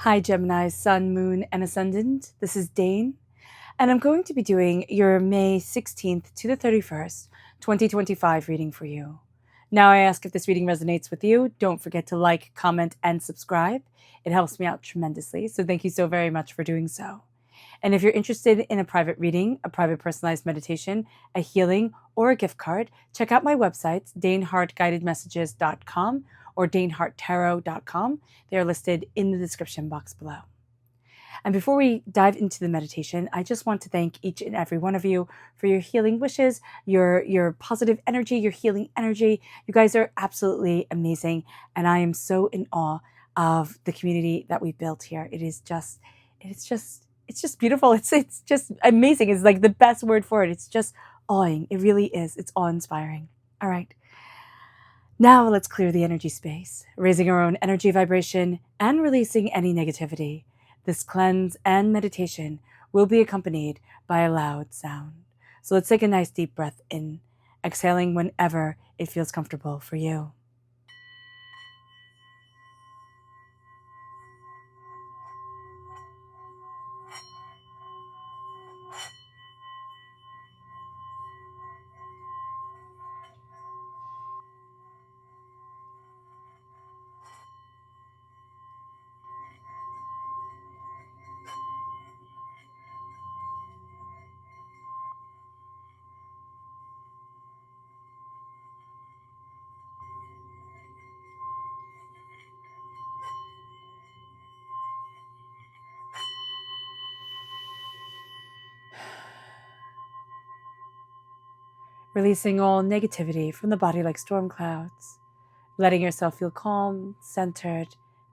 Hi, Gemini, Sun, Moon, and Ascendant. This is Dane, and I'm going to be doing your May 16th to the 31st, 2025 reading for you. Now, I ask if this reading resonates with you. Don't forget to like, comment, and subscribe. It helps me out tremendously, so thank you so very much for doing so. And if you're interested in a private reading, a private personalized meditation, a healing, or a gift card, check out my websites, danehartguidedmessages.com or daneharttarot.com. They are listed in the description box below. And before we dive into the meditation, I just want to thank each and every one of you for your healing wishes, your positive energy, your healing energy. You guys are absolutely amazing, and I am so in awe of the community that we've built here. It's just beautiful. It's just amazing. It's like the best word for it. It's just awing. It really is. It's awe-inspiring. All right. Now let's clear the energy space, raising our own energy vibration and releasing any negativity. This cleanse and meditation will be accompanied by a loud sound. So let's take a nice deep breath in, exhaling whenever it feels comfortable for you. Releasing all negativity from the body like storm clouds, letting yourself feel calm, centered,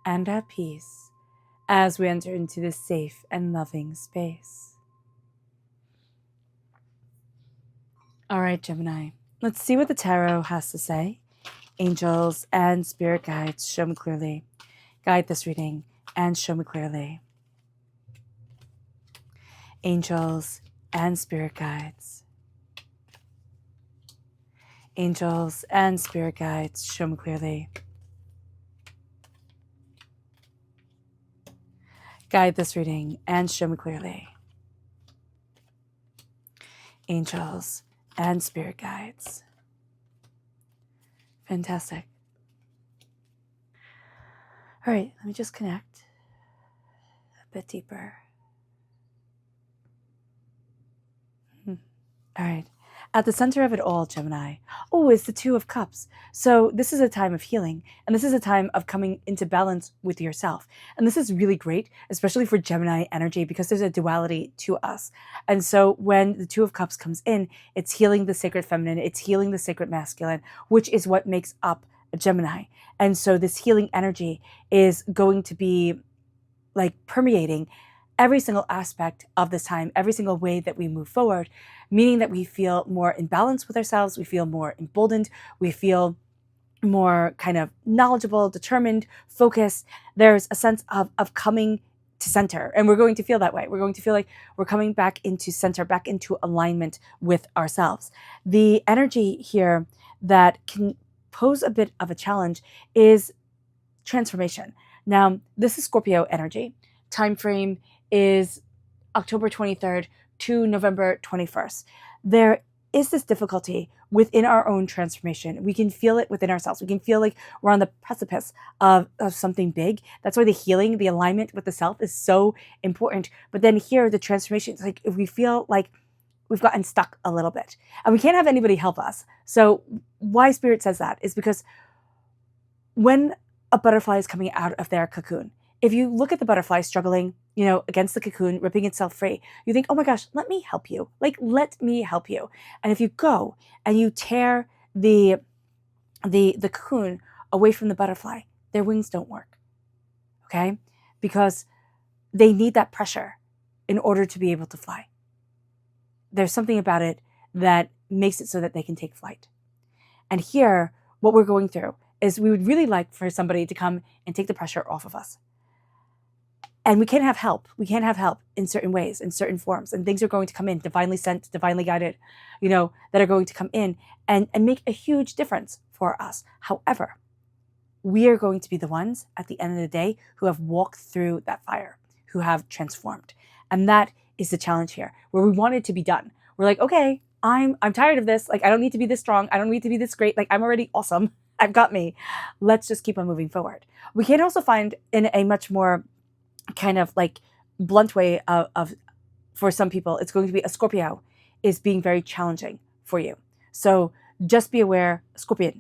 and at peace as we enter into this safe and loving space. All right, Gemini, let's see what the tarot has to say. Angels and spirit guides, show me clearly. Guide this reading and show me clearly. Angels and spirit guides. Angels and spirit guides, show me clearly. Guide this reading and show me clearly. Angels and spirit guides. Fantastic. All right, let me just connect a bit deeper. All right. At the center of it all, Gemini, is the Two of Cups. So this is a time of healing, and this is a time of coming into balance with yourself. And this is really great, especially for Gemini energy, because there's a duality to us. And so when the Two of Cups comes in, it's healing the sacred feminine, it's healing the sacred masculine, which is what makes up a Gemini. And so this healing energy is going to be like permeating every single aspect of this time, every single way that we move forward, meaning that we feel more in balance with ourselves, we feel more emboldened, we feel more kind of knowledgeable, determined, focused. There's a sense of coming to center, and we're going to feel that way. We're going to feel like we're coming back into center, back into alignment with ourselves. The energy here that can pose a bit of a challenge is transformation. Now, this is Scorpio energy. Time frame is October 23rd to November 21st. There is this difficulty within our own transformation. We can feel it within ourselves. We can feel like we're on the precipice of something big. That's why the healing, the alignment with the self is so important. But then here, the transformation, it's like if we feel like we've gotten stuck a little bit and we can't have anybody help us. So why Spirit says that is because when a butterfly is coming out of their cocoon, if you look at the butterfly struggling, against the cocoon, ripping itself free, you think, oh my gosh, let me help you. Let me help you. And if you go and you tear the cocoon away from the butterfly, their wings don't work, okay? Because they need that pressure in order to be able to fly. There's something about it that makes it so that they can take flight. And here, what we're going through is we would really like for somebody to come and take the pressure off of us. And we can't have help. We can't have help in certain ways, in certain forms. And things are going to come in, divinely sent, divinely guided, that are going to come in and make a huge difference for us. However, we are going to be the ones at the end of the day who have walked through that fire, who have transformed. And that is the challenge here, where we want it to be done. We're like, okay, I'm tired of this. Like, I don't need to be this strong. I don't need to be this great. Like, I'm already awesome. I've got me. Let's just keep on moving forward. We can also find in a much more kind of like blunt way of for some people, it's going to be a Scorpio is being very challenging for you. So just be aware, Scorpio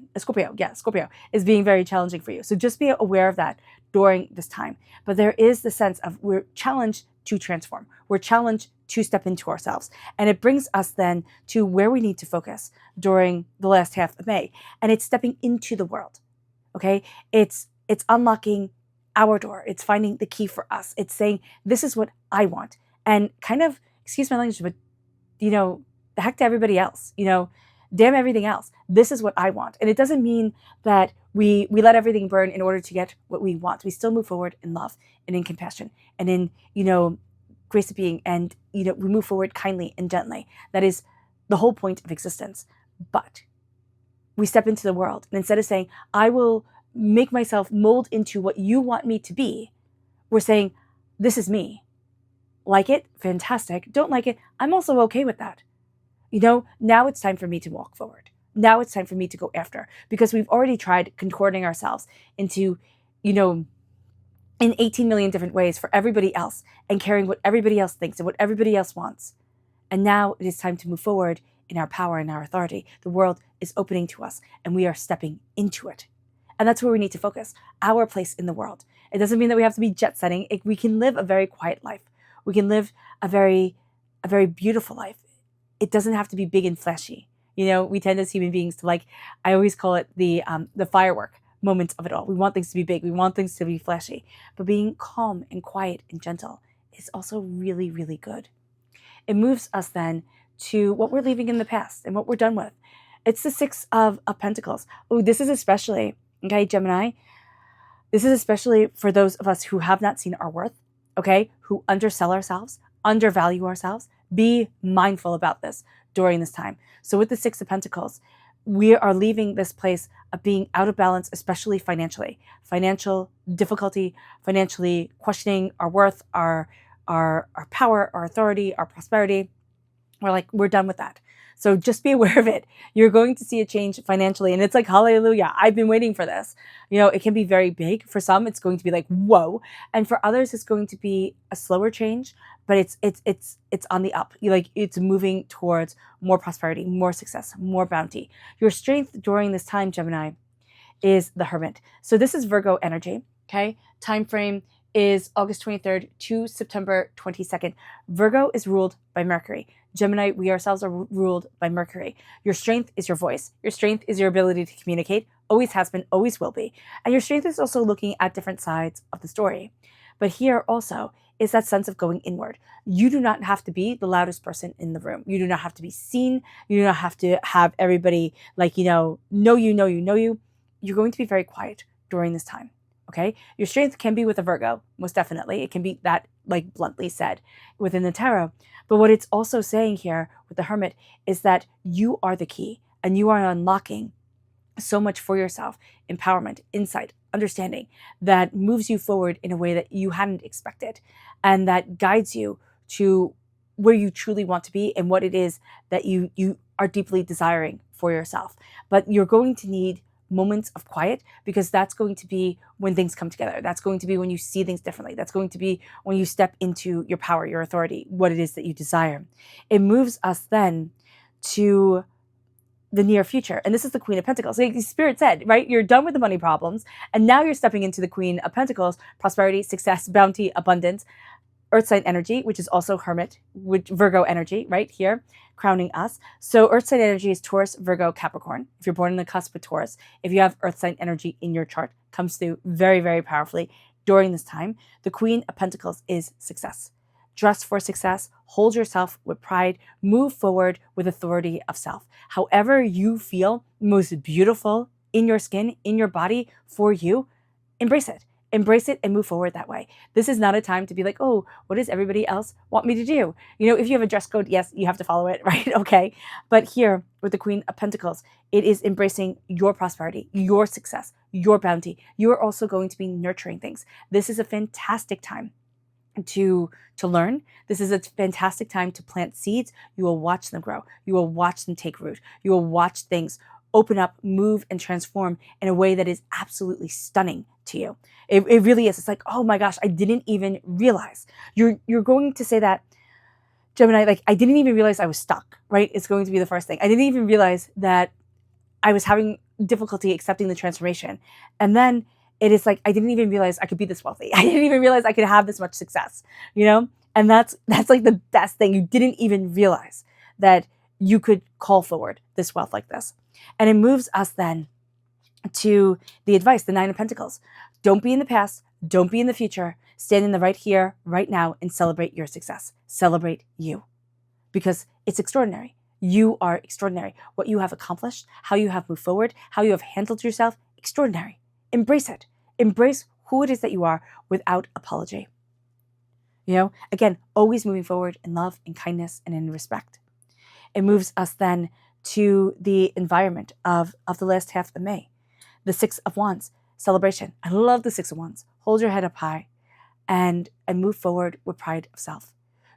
is being very challenging for you. So just be aware of that during this time. But there is the sense of we're challenged to transform. We're challenged to step into ourselves. And it brings us then to where we need to focus during the last half of May. And it's stepping into the world. Okay? It's unlocking our door. It's finding the key for us. It's saying, this is what I want. And kind of, excuse my language, but, the heck to everybody else, damn everything else. This is what I want. And it doesn't mean that we let everything burn in order to get what we want. We still move forward in love and in compassion and in, grace of being. And, we move forward kindly and gently. That is the whole point of existence. But we step into the world. And instead of saying, I will make myself mold into what you want me to be, we're saying, this is me. Like it? Fantastic. Don't like it? I'm also okay with that. Now it's time for me to walk forward. Now it's time for me to go after, because we've already tried concording ourselves into, in 18 million different ways for everybody else and caring what everybody else thinks and what everybody else wants. And now it is time to move forward in our power and our authority. The world is opening to us and we are stepping into it. And that's where we need to focus, our place in the world. It doesn't mean that we have to be jet setting. We can live a very quiet life. We can live a very beautiful life. It doesn't have to be big and flashy. We tend as human beings to I always call it the firework moments of it all. We want things to be big. We want things to be flashy. But being calm and quiet and gentle is also really, really good. It moves us then to what we're leaving in the past and what we're done with. It's the Six of Pentacles. Oh, this is especially, okay, Gemini, this is especially for those of us who have not seen our worth, okay, who undersell ourselves, undervalue ourselves. Be mindful about this during this time. So with the Six of Pentacles, we are leaving this place of being out of balance, especially financially. Financial difficulty, financially questioning our worth, our power, our authority, our prosperity. We're done with that. So just be aware of it. You're going to see a change financially. And it's like, hallelujah, I've been waiting for this. It can be very big. For some, it's going to be like, whoa. And for others, it's going to be a slower change, but it's on the up. It's moving towards more prosperity, more success, more bounty. Your strength during this time, Gemini, is the Hermit. So this is Virgo energy, okay? Time frame is August 23rd to September 22nd. Virgo is ruled by Mercury. Gemini, we ourselves are ruled by Mercury. Your strength is your voice. Your strength is your ability to communicate. Always has been, always will be. And your strength is also looking at different sides of the story. But here also is that sense of going inward. You do not have to be the loudest person in the room. You do not have to be seen. You do not have to have everybody know you. You're going to be very quiet during this time. Okay? Your strength can be with a Virgo, most definitely. It can be that, bluntly said, within the tarot. But what it's also saying here with the Hermit is that you are the key and you are unlocking so much for yourself. Empowerment, insight, understanding that moves you forward in a way that you hadn't expected and that guides you to where you truly want to be and what it is that you are deeply desiring for yourself. But you're going to need moments of quiet, because that's going to be when things come together. That's going to be when you see things differently. That's going to be when you step into your power, your authority, what it is that you desire. It moves us then to the near future. And this is the Queen of Pentacles. Like Spirit said, right? You're done with the money problems. And now you're stepping into the Queen of Pentacles, prosperity, success, bounty, abundance, Earth sign energy, which is also Hermit, with Virgo energy right here, crowning us. So Earth sign energy is Taurus, Virgo, Capricorn. If you're born in the cusp of Taurus, if you have Earth sign energy in your chart, comes through very, very powerfully during this time. The Queen of Pentacles is success. Dress for success, hold yourself with pride, move forward with authority of self. However you feel most beautiful in your skin, in your body, for you, embrace it. Embrace it and move forward that way. This is not a time to be like, oh, what does everybody else want me to do? You know, if you have a dress code, yes, you have to follow it, right? Okay. But here with the Queen of Pentacles, it is embracing your prosperity, your success, your bounty. You're also going to be nurturing things. This is a fantastic time to learn. This is a fantastic time to plant seeds. You will watch them grow. You will watch them take root. You will watch things open up, move, and transform in a way that is absolutely stunning to you. It really is. It's like, oh my gosh, I didn't even realize. You're going to say that, Gemini, like, I didn't even realize I was stuck, right? It's going to be the first thing. I didn't even realize that I was having difficulty accepting the transformation. And then it is like, I didn't even realize I could be this wealthy. I didn't even realize I could have this much success, you know? And that's like the best thing. You didn't even realize that you could call forward this wealth like this. And it moves us then to the advice, the Nine of Pentacles. Don't be in the past. Don't be in the future. Stand in the right here, right now, and celebrate your success. Celebrate you, because it's extraordinary. You are extraordinary. What you have accomplished, how you have moved forward, how you have handled yourself, extraordinary. Embrace it. Embrace who it is that you are without apology. You know, again, always moving forward in love, in kindness, and in respect. It moves us then to the environment of the last half of May. The Six of Wands, celebration. I love the Six of Wands. Hold your head up high and move forward with pride of self.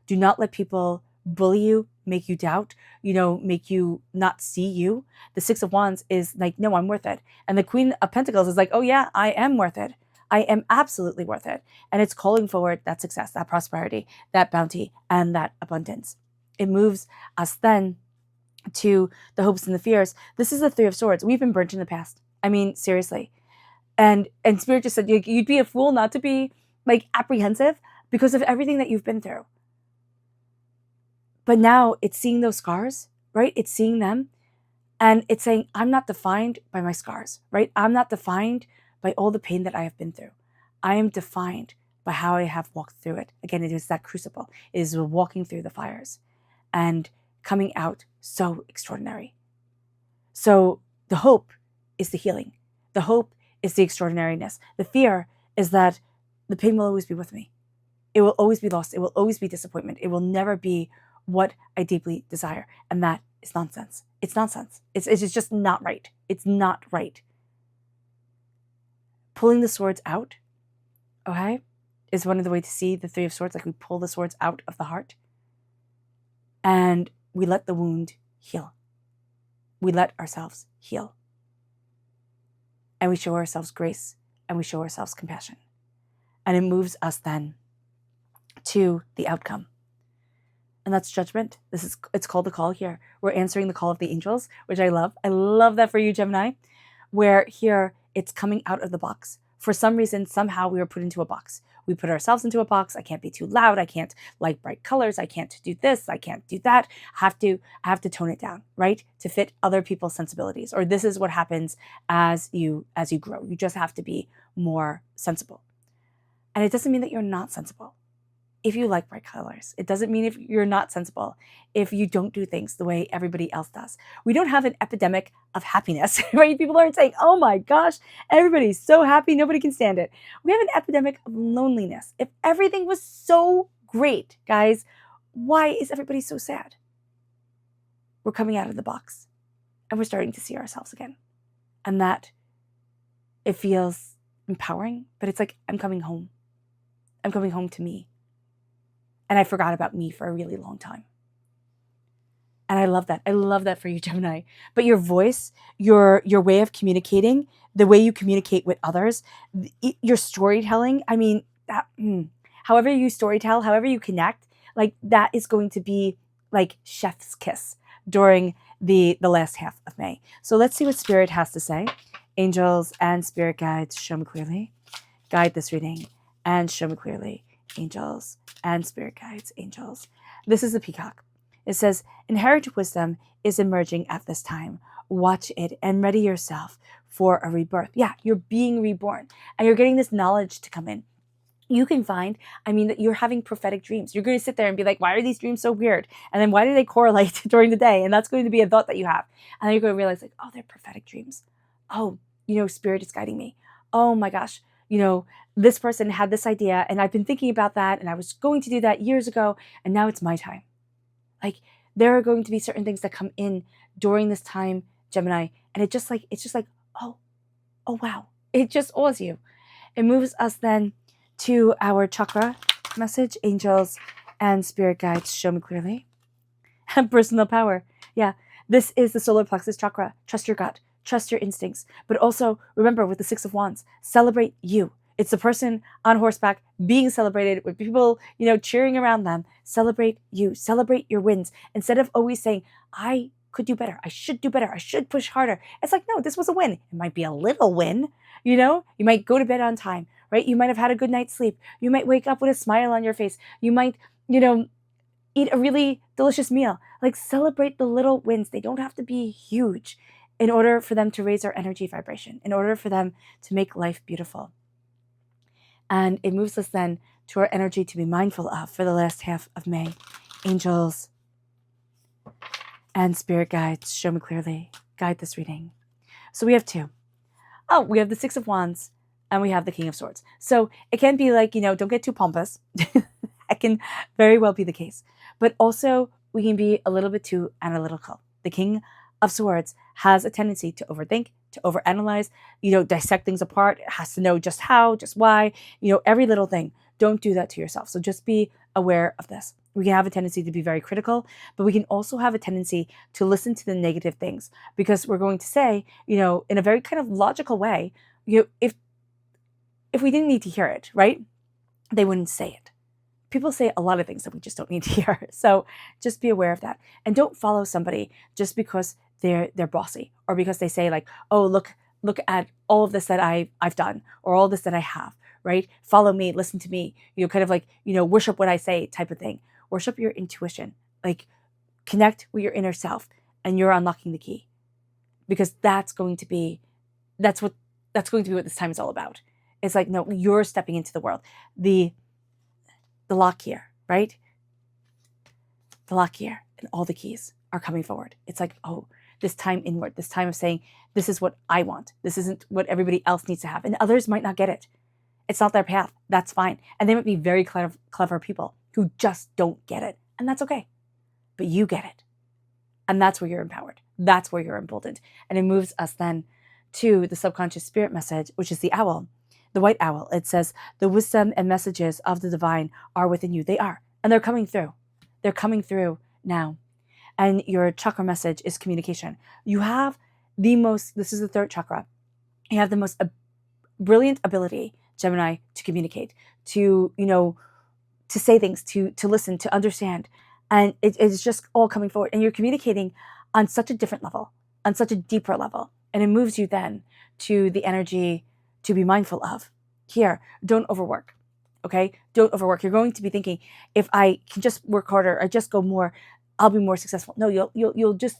Do not let people bully you, make you doubt, you know, make you not see you. The Six of Wands is like, no, I'm worth it. And the Queen of Pentacles is like, oh yeah, I am worth it. I am absolutely worth it. And it's calling forward that success, that prosperity, that bounty, and that abundance. It moves us then to the hopes and the fears. This is the Three of Swords. We've been burnt in the past. I mean, seriously. And Spirit just said, you'd be a fool not to be like apprehensive because of everything that you've been through. But now it's seeing those scars, right? It's seeing them and it's saying, I'm not defined by my scars, right? I'm not defined by all the pain that I have been through. I am defined by how I have walked through it. Again, it is that crucible. It is walking through the fires and coming out so extraordinary. So the hope is the healing. The hope is the extraordinariness. The fear is that the pain will always be with me. It will always be lost. It will always be disappointment. It will never be what I deeply desire. And that is nonsense. It's nonsense. It's just not right. It's not right. Pulling the swords out, okay, is one of the ways to see the Three of Swords. Like we pull the swords out of the heart and we let the wound heal. We let ourselves heal. And we show ourselves grace and we show ourselves compassion. And it moves us then to the outcome. And that's judgment. It's called the call here. We're answering the call of the angels, which I love. I love that for you, Gemini, where here it's coming out of the box. For some reason, somehow we were put into a box. We put ourselves into a box. I can't be too loud. I can't like bright colors. I can't do this. I can't do that. I have to tone it down, right? To fit other people's sensibilities. Or this is what happens as you grow. You just have to be more sensible. And it doesn't mean that you're not sensible if you like bright colors. It doesn't mean if you're not sensible if you don't do things the way everybody else does. We don't have an epidemic of happiness, right? People aren't saying, oh my gosh, everybody's so happy, nobody can stand it. We have an epidemic of loneliness. If everything was so great, guys, why is everybody so sad? We're coming out of the box and we're starting to see ourselves again. And that, it feels empowering, but it's like, I'm coming home. I'm coming home to me. And I forgot about me for a really long time. And I love that. I love that for you, Gemini. But your voice, your way of communicating, the way you communicate with others, your storytelling, I mean, however you storytell, however you connect, like that is going to be like chef's kiss during the last half of May. So let's see what Spirit has to say. Angels and Spirit guides, show me clearly. Guide this reading and show me clearly. Angels and Spirit guides, angels. This is the peacock. It says, inherent wisdom is emerging at this time. Watch it and ready yourself for a rebirth. Yeah, you're being reborn and you're getting this knowledge to come in. You can find, that you're having prophetic dreams. You're going to sit there and be like, why are these dreams so weird? And then why do they correlate during the day? And that's going to be a thought that you have. And then you're going to realize like, oh, they're prophetic dreams. Oh, Spirit is guiding me. Oh my gosh. this person had this idea and I've been thinking about that and I was going to do that years ago and now it's my time. Like, there are going to be certain things that come in during this time, Gemini, and it's just like, oh wow. It just awes you. It moves us then to our chakra message, angels and spirit guides, show me clearly. And personal power. Yeah, this is the solar plexus chakra. Trust your gut, trust your instincts, but also remember with the Six of Wands, celebrate you. It's the person on horseback being celebrated with people, cheering around them. Celebrate you, celebrate your wins. Instead of always saying, I could do better, I should do better, I should push harder. It's like, no, this was a win. It might be a little win, you might go to bed on time, right? You might have had a good night's sleep. You might wake up with a smile on your face. You might, eat a really delicious meal. Like, celebrate the little wins. They don't have to be huge in order for them to raise our energy vibration, in order for them to make life beautiful. And it moves us then to our energy to be mindful of for the last half of May. Angels and spirit guides, show me clearly. Guide this reading. So we have two. Oh, we have the Six of Wands and we have the King of Swords. So it can be like, don't get too pompous. That can very well be the case. But also we can be a little bit too analytical. The King of Swords has a tendency to overthink, to overanalyze, dissect things apart. It has to know just how, just why, every little thing. Don't do that to yourself. So just be aware of this. We can have a tendency to be very critical, but we can also have a tendency to listen to the negative things because we're going to say, in a very kind of logical way, if we didn't need to hear it, right? They wouldn't say it. People say a lot of things that we just don't need to hear. So just be aware of that. And don't follow somebody just because they're bossy or because they say like, oh, look at all of this that I've done or all this that I have, right? Follow me, listen to me, kind of like, worship what I say type of thing. Worship your intuition, like connect with your inner self and you're unlocking the key because that's going to be what this time is all about. It's like, no, you're stepping into the world. The lock here, right? The lock here and all the keys are coming forward. It's like, oh, this time inward, this time of saying, this is what I want. This isn't what everybody else needs to have. And others might not get it. It's not their path. That's fine. And they might be very clever people who just don't get it. And that's okay. But you get it. And that's where you're empowered. That's where you're emboldened. And it moves us then to the subconscious spirit message, which is the owl. The white owl. It says, the wisdom and messages of the divine are within you. They are. And they're coming through. They're coming through now. And your chakra message is communication. You have this is the third chakra. You have the most brilliant ability, Gemini, to communicate, to say things, to listen, to understand. And it's just all coming forward. And you're communicating on such a different level, on such a deeper level. And it moves you then to the energy to be mindful of. Here, don't overwork. Okay? Don't overwork. You're going to be thinking, if I can just work harder, I just go more, I'll be more successful. No, you'll just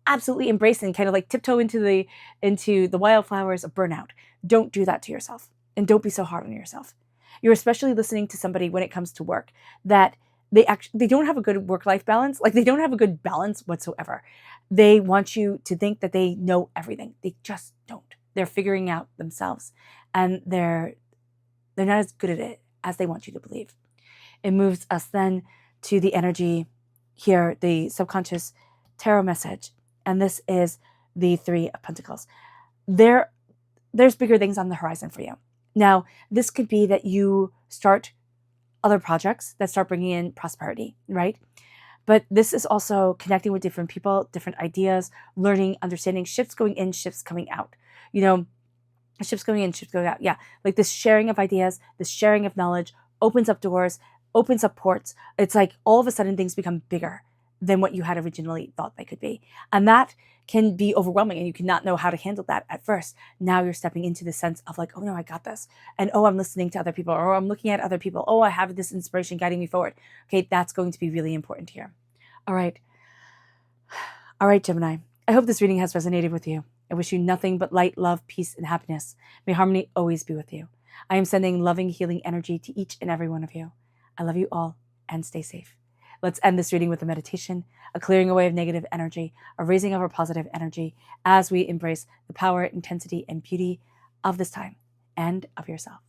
absolutely embrace and kind of like tiptoe into the wildflowers of burnout. Don't do that to yourself. And don't be so hard on yourself. You're especially listening to somebody when it comes to work that they don't have a good work-life balance. Like, they don't have a good balance whatsoever. They want you to think that they know everything. They just don't. They're figuring out themselves, and they're not as good at it as they want you to believe. It moves us then to the energy here, the subconscious tarot message, and this is the Three of Pentacles. There's bigger things on the horizon for you. Now, this could be that you start other projects that start bringing in prosperity, right? But this is also connecting with different people, different ideas, learning, understanding, shifts going in, shifts coming out. Ships going in, ships going out. Yeah, like this sharing of ideas, this sharing of knowledge opens up doors, opens up ports. It's like all of a sudden things become bigger than what you had originally thought they could be. And that can be overwhelming and you cannot know how to handle that at first. Now you're stepping into the sense of like, oh no, I got this. And oh, I'm listening to other people, or I'm looking at other people. Oh, I have this inspiration guiding me forward. Okay, that's going to be really important here. All right, Gemini. I hope this reading has resonated with you. I wish you nothing but light, love, peace, and happiness. May harmony always be with you. I am sending loving, healing energy to each and every one of you. I love you all and stay safe. Let's end this reading with a meditation, a clearing away of negative energy, a raising of our positive energy as we embrace the power, intensity, and beauty of this time and of yourself.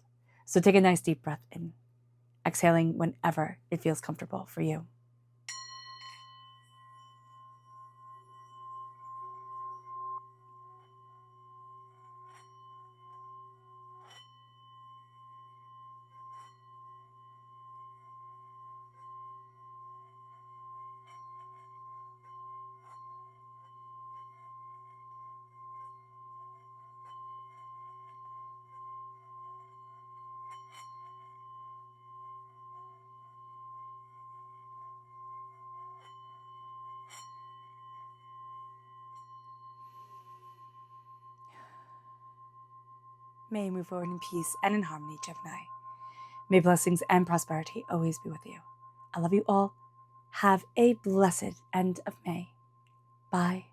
So take a nice deep breath in, exhaling whenever it feels comfortable for you. May you move forward in peace and in harmony, Gemini. May blessings and prosperity always be with you. I love you all. Have a blessed end of May. Bye.